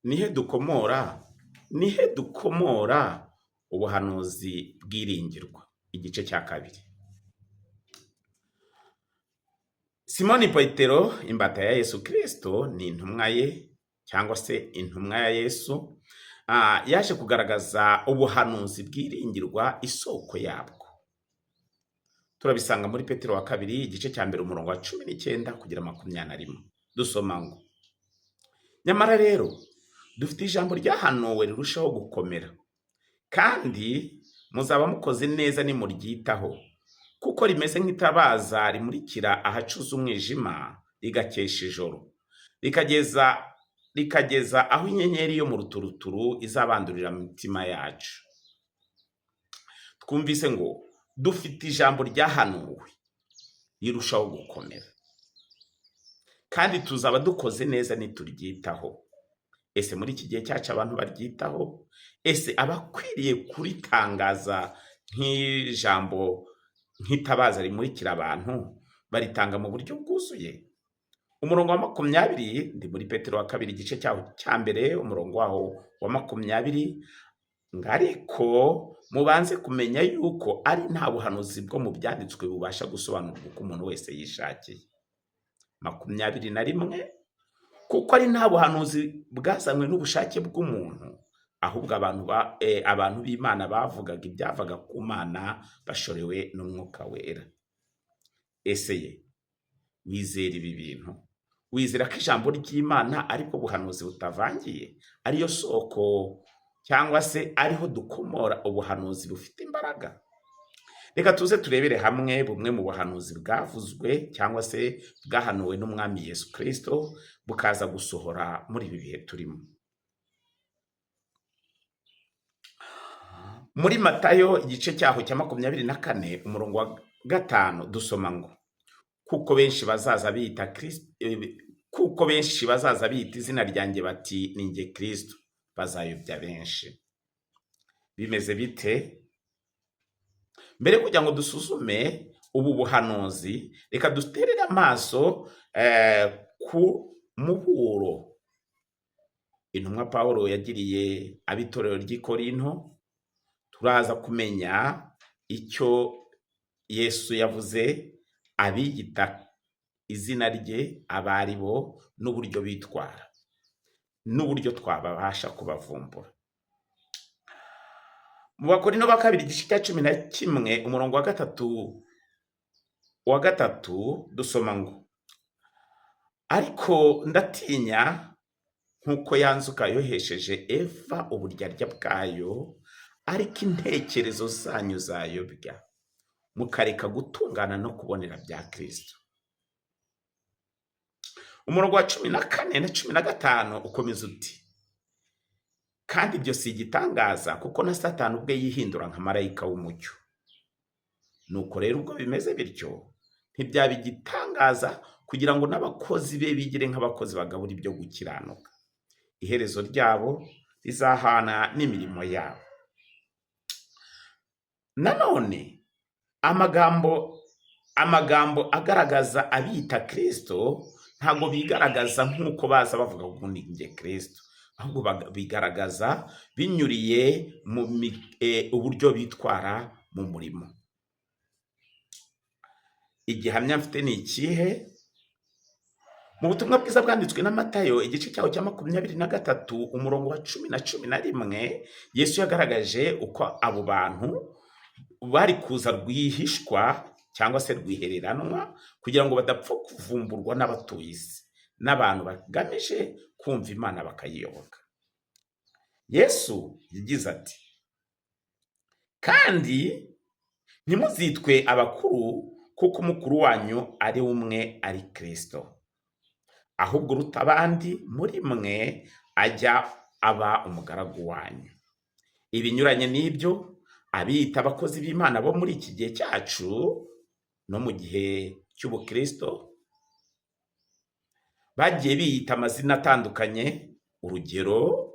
nihe dukomora ubuhanuzi bwiringirwa. Igice cya kabiri. Simoni Petero, imbata ya Yesu Kristo, ni intumwa ye cyangwa se intumwa ya Yesu, yaje kugaragaza ubuhanuzi bwiringirwa, isoko yabwo. Turabisanga muri Petero wa kabiri, igice cya mbere, umurongo wa 19 kugera 21. Dusoma ngo: nyamara rero dufite ijambo ryahanuwe rirushaho gukomera, kandi muzaba mukoze neza nimuryitaho, kuko rimeze nk'itabaza rimurikira ahacuze umwijima, rigakesha ijoro, rikageza aho inyenyeri yo mu ruturuturu izabandurira mu mitima yacu. Twumvise ngo dufite ijambo ryahanuwe rirushaho gukomera, kandi tuzaba dukoze neza nituryitaho. Ese muri iki gihe cyacu abantu baryitaho? Ese abakwiriye kuritangaza nk'ijambo, nk'itabaza rimurikira abantu, baritanga mu buryo bwuzuye? Umurongo wa 20, ndi muri Petero wa kabiri, igice cyaho cya mbere, umurongo waho wa 20, ariko mubanze kumenya yuko ari nta buhanuzi bwo mu byanditswe bubasha gusobanurwa uko umuntu wese yishakiye. 21, kuko ari nta buhanuzi bwazanywe n'ubushake bw'umuntu, ahubwo abantu b'Imana bavugaga ibyavaga ku Mana bashorewe n'Umwuka Wera. Ese ye wizera ibi bintu? Wizera ko ijambo ry'Imana ariko buhanuzi butavangiye, ariyo soko cyangwa se ariho dukomora ubuhanuzi bufite imbaraga? Reka tuze turebere hamwe bumwe mu buhanuzi bwavuzwe cyangwa se bwahanuwe n'Umwami Yesu Kristo, bukaza gusohora muri ibi bihe turimo. Muri Matayo, igice cyaho cya 24, umurongo wa 5, dusoma ngo: kuko benshi bazaza bita izina ryanjye bati ni njye Kristo, bazayobya benshi. Bimeze bite? Mbere kugira ngo dusuzume ubu buhanuzi, reka duterere amaso ku muburo intumwa Pawulo yagiriye abitorero ry'i Korinto. Turaza kumenya icyo Yesu yavuze abiyita izina rye abari bo, n'uburyo bitwara, n'uburyo twabasha kubavumbura. Mu Bakorinto ba kabiri, igice cya 11, umurongo wa gatatu, dusoma ngo: ariko ndatinya nk'uko ya nzoka yohesheje Eva uburyarya bwayo, ariko intekerezo zanyu zayobya, mukareka gutungana no kubonera bya Kristo. Umurongo wa 14 na 15 ukomeza uti: kandi ibyo si igitangaza, kuko na Satani ubwe yihindura nka marayika w'umucyo. Nuko rero ubwo bimeze bityo, ntibyaba igitangaza kugira ngo n'abakozi be bigire nk'abakozi bagabura ibyo gukiranuka, iherezo ryabo rizahana n'imirimo yabo. Nanone amagambo agaragaza abita Kristo ntabwo bigaragaza nk'uko baza bavuga ngo ni njye Kristo, ahubwo bigaragaza binyuriye mu uburyo bitwara mu murimo. Igihamya mfite ni ikihe? Mu butumwa bwiza bwanditswe na Matayo, igice cyaho cya 23, umurongo wa 10 na 11, Yesu yagaragaje uko abo bantu bari kuza rwihishwa cyangwa se rwihereranwa, kugira ngo badapfa kuvumburwa n'abatuye isi, n'abantu bagamije kumva Imana bakayiyoboka. Yesu yagize ati: kandi ntimuzitwe abakuru, kuko umukuru wanyu ari umwe, ari Kristo. Ahubwo uruta abandi muri mwe ajya aba umugaragu wanyu. Ibinyuranye n'ibyo, abiyita abakozi b'Imana bo muri iki gihe cyacu no mu gihe cy'ubukristo bagiye biyita amazina atandukanye. Urugero,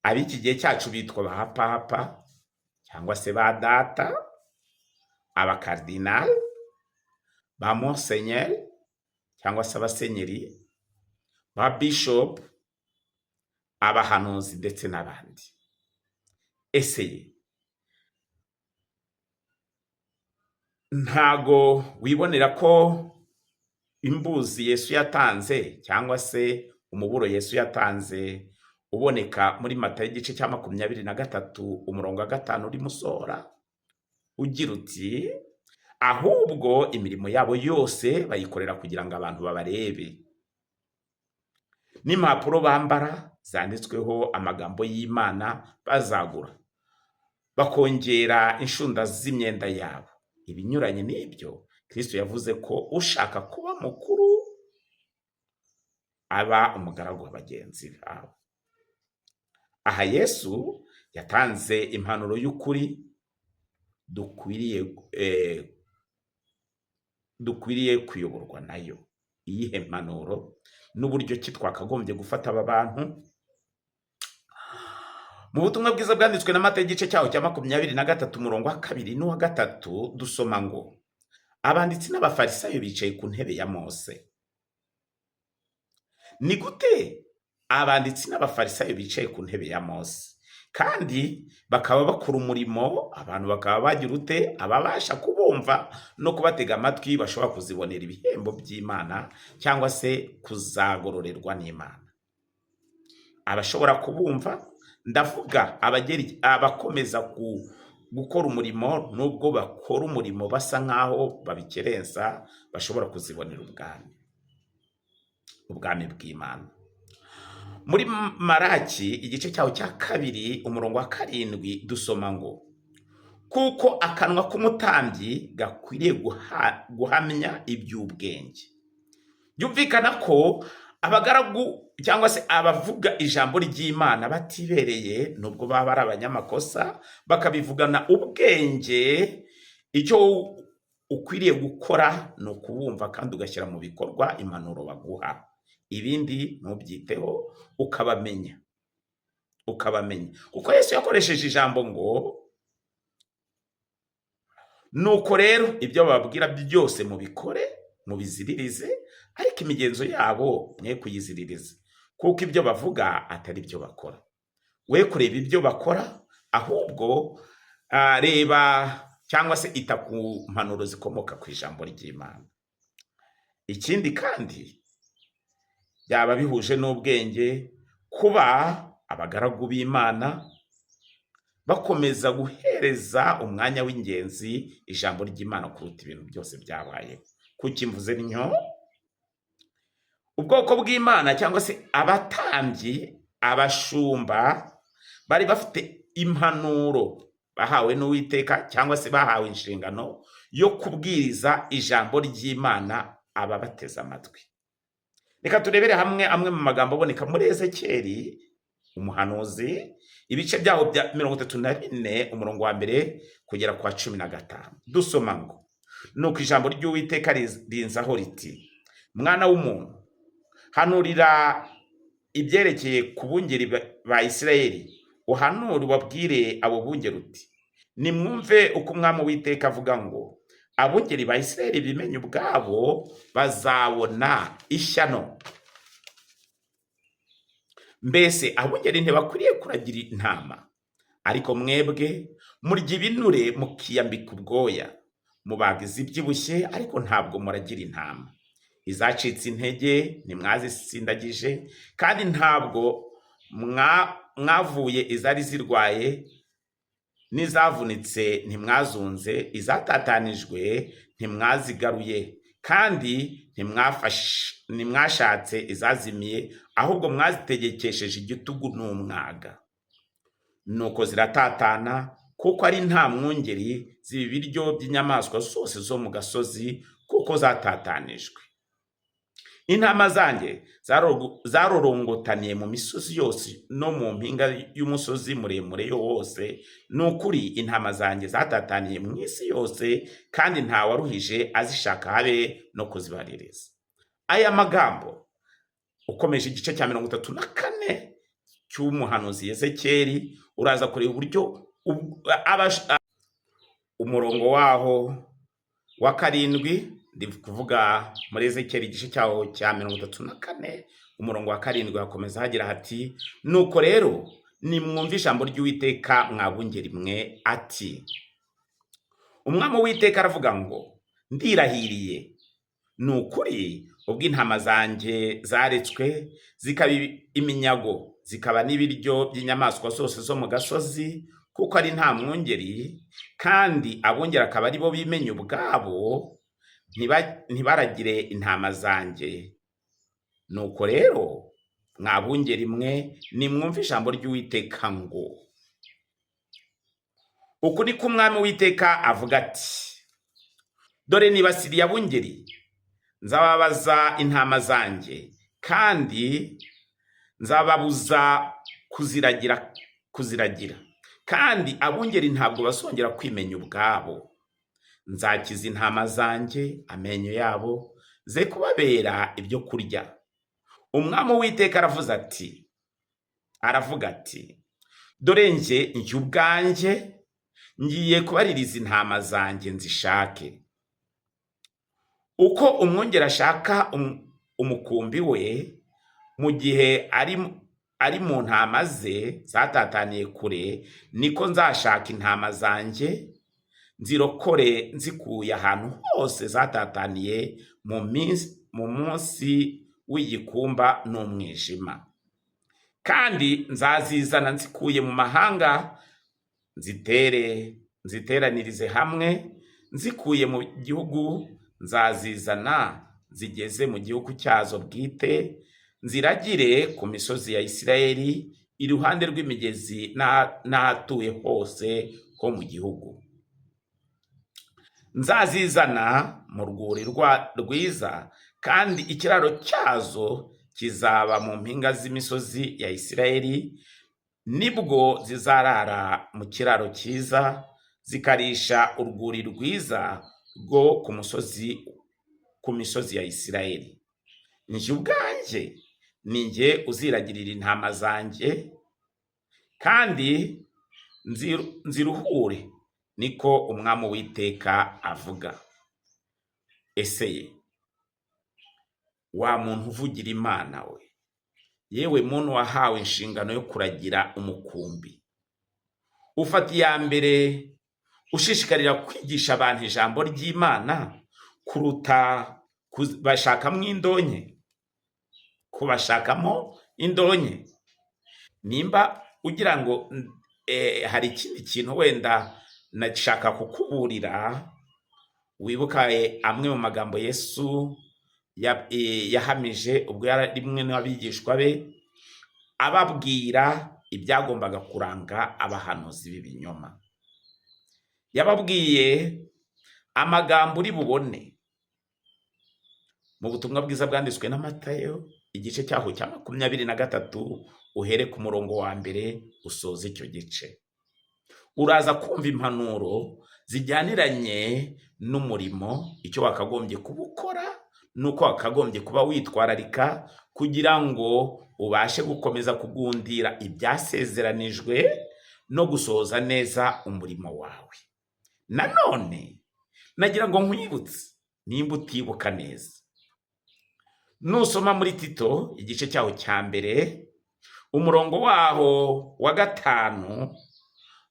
ab'iki gihe cyacu bitwa ba papa cyangwa se ba data, abakardinali, ba monsenyeri cyangwa se abasenyeri, ba bishop, abahanuzi ndetse n'abandi. Ese ntago wibonera ko imbuzi Yesu yatanze cyangwa se umuburo Yesu yatanze uboneka muri Matayo igice cya 23 umurongo wa 5 urimo usohora ugira uti ahubwo imirimo yabo yose bayikorera kugira ngo abantu babarebe, n'impapuro bambara zanditsweho amagambo y'Imana bazagura, bakongera inshunda z'imyenda yabo. Ibinyuranye n'ibyo Kristo yavuze ko ushaka kuba mukuru aba umugaragu wa bagenzi babo. Aha Yesu yatanze impanuro y'ukuri dukwiriye kuyoborwa nayo. Iyihe mpanuro n'uburyo ki twakagombye gufata aba bantu? Mu butumwa bwiza bwanditswe na Matayo igice cyaho cya 23 umurongo wa 2 n'uwa 3 dusoma ngo abanditsi n'abafarisayo bicaye ku ntebe ya Mose. Ni gute abanditsi n'abafarisayo bicaye ku ntebe ya Mose kandi bakaba bakora umurimo abantu bakaba bagira ute ababasha kubumva no kubatega amatwi bashobora kuzibonera ibihembo by'Imana cyangwa se kuzagororerwa n'Imana? Abashobora kubumva ndavuga abakomeza gukora umurimo, nubwo bakora umurimo basa nkaho babikerensa, bashobora kuzibonera ubwami bw'Imana. Muri Maraki igice cyaho cya 2 umurongo wa 7 dusoma ngo kuko akanwa k'umutambyi gakwiriye guhamya iby'ubwenge. Byumvikana ko abagaragu cyangwa se abavuga ijambo ry'Imana batibereye, nubwo baba ari abanyamakosa, bakabivugana ubwenge, icyo ukwiriye gukora ni ukubumva kandi ugashyira mu bikorwa impanuro baguha. Ibindi ntubyiteho, ukabamenya. Kuko Yesu yakoresheje ijambo ngo nuko rero ibyo bababwira byose mubikore, mubiziririze, ariko imigenzo yabo mwe kuyiziririza, kuko ibyo bavuga atari byo bakora. We kureba ibyo bakora, ahubwo reba cyangwa se ita ku mpanuro zikomoka ku ijambo ry'Imana. Ikindi kandi byaba bihuje n'ubwenge kuba abagaragu b'Imana bakomeza guhereza umwanya w'ingenzi ijambo ry'Imana kuruta ibintu byose byabaye. Kuki mvuze ntyo? Ubwoko bw'Imana cyangwa se abatambyi, abashumba bari bafite impanuro bahawe n'Uwiteka cyangwa se bahawe inshingano yo kubwiriza ijambo ry'Imana ababateza amatwi. Reka turebere hamwe amwe mu magambo aboneka muri Ezekiyeli umuhanuzi, ibice byaho bya 34 umurongo wa 1 kugera kwa 15. Dusoma ngo nuko ijambo ry'Uwiteka rinzaho riti mwana w'umuntu, hanurira ibyerekeye ku bungeri ba Isirayeli, uhanure ubabwire abo bungeri uti nimwumve uko Umwami Uwiteka avuga ngo abungeri ba Isirayeli bimenye ubwabo bazabona ishyano. Mbese abungeri ntibakwiriye kuragira intama, ariko mwebwe murya ibinure mukiyambika ubwoya, mubaga izibyibushye ariko ntabwo muragira intama. Izacitse intege ntimwazisindagije, kandi ntabwo mwavuye izari zirwaye, n'izavunitse ntimwazunze, izatatanijwe ntimwazigaruye, kandi ntimwashatse izazimiye, ahubwo mwazitegekesheje igitugu n'umwaga. Nuko ziratatana, kuko ari nta mwungeri ziba ibiryo by'inyamaswa zose zo mu gasozi, kuko zatatanijwe. Intama zanjye zarorongotaniye mu misozi yose no mu mpinga y'umusozi muremure yo wose. Ni ukuri intama zanjye zatataniye mu isi yose, kandi nta waruhije azishaka habe no kuzibaririza. Aya magambo ukomeje igice cya 34 cy'umuhanuzi Ezekiyeli, uraza kureba uburyo umurongo waho wa 7, ndi kuvuga muri Ezekiyeli igice cyaho cya 34 umurongo wa 7 hakomeza hagira hati, nuko rero nimwumve ijambo ry'Uwiteka mwabungeri mwe, ati umwami w'Uwiteka aravuga ngo, ndirahiriye ni ukuri ubwo intama zanjye zaretswe zikaba iminyago, zikaba n'ibiryo by'inyamaswa zose zo mu gasozi, kuko ari nta mwungeri, kandi abungeri akaba ari bo bimenya ubwabo, ntibaragire intama zanjye. Nuko rero mwabungeri mwe nimwumve ijambo ry'Uwiteka ngo, uku niko umwami w'Uwiteka avuga ati, dore nibasiriye abungeri, nzababaza intama zanjye, kandi nzababuza kuziragira, kandi abungeri ntabwo basongera kwimenya ubwabo. Nzakiza intama zanjye amenyo yabo, ze kubabera ibyo kurya. Umwami w'Uwiteka aravuga ati, dore njye ubwanjye ngiye kubaririza intama zanjye nzishake. Uko umwungeri ashaka umukumbi we mu gihe ari mu ntama ze zatataniye kure, niko nzashaka intama zanjye nzirokore nzikuye ahantu hose zatataniye mu munsi w'igikumba n'umwijima, kandi nzazizana nzikuye mu mahanga, nziteranirize hamwe, nzikuye mu gihugu nzazizana zigeze mu gihugu cyazo bwite, nziragire ku misozi ya Isirayeli iruhande rw'imigezi n'ahatuye hose ho mu gihugu. Nzazizana mu rwuri rwiza, kandi ikiraro cyazo kizaba mu mpinga z'imisozi ya Isirayeli, nibwo zizarara mu kiraro cyiza, zikarisha urwuri rwiza rwo ku misozi ya Isirayeli. Njye ubwanjye ni njye uziragirira intama zanjye, kandi nziruhure, niko umwami w'Uwiteka avuga. Ese wa muntu uvugira Imana we, yewe muntu wahawe inshingano yo kuragira umukumbi, ufata iya mbere ushishikarira kwigisha abantu ijambo ry'Imana kuruta kubashakamo indonke. Nimba ugira ngo hari ikindi kintu wenda nashaka kukuburira, wibuka amwe mu magambo Yesu yahamije ubwo yari rimwe n'abigishwa be, ababwira ibyagombaga kuranga abahanuzi b'ibinyoma. Yababwiye amagambo uri bubone mu butumwa bwiza bwanditswe na Matayo, igice cyaho cya 23, uhere ku murongo wa 1 usoze icyo gice. Uraza kumva impanuro zijyaniranye n'umurimo, icyo wakagombye kubukora nuko wakagombye kuba witwararika, kugira ngo ubashe gukomeza kugundira ibyasezeranijwe no gusohoza neza umurimo wawe. Nanone nagira ngo nkwibutse, nimba utibuka neza, nusoma muri Tito igice cyaho cya 1 umurongo waho wa 5,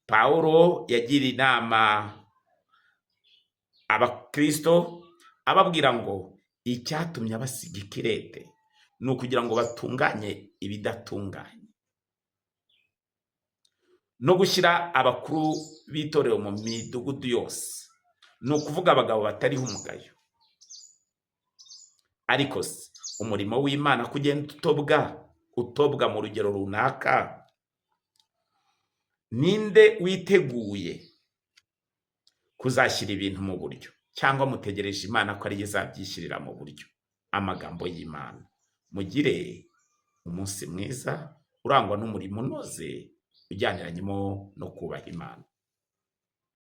Pawulo yagira inama abakristo ababwira ngo icyatumye abasiga i Kirete ni ukugira ngo batunganye ibidatunganye, no gushyira abakuru b'itorero mu midugudu yose, ni ukuvuga abagabo batariho umugayo. Ariko se umurimo w'Imana kugenda utobwa mu rugero runaka, ninde witeguye kuzashyira ibintu mu buryo, cyangwa mutegereje Imana ko ariyo izabyishyirira mu buryo? Amagambo y'Imana. Mugire umunsi mwiza urangwa n'umurimo unoze ujyaniranyemo no kubaha Imana.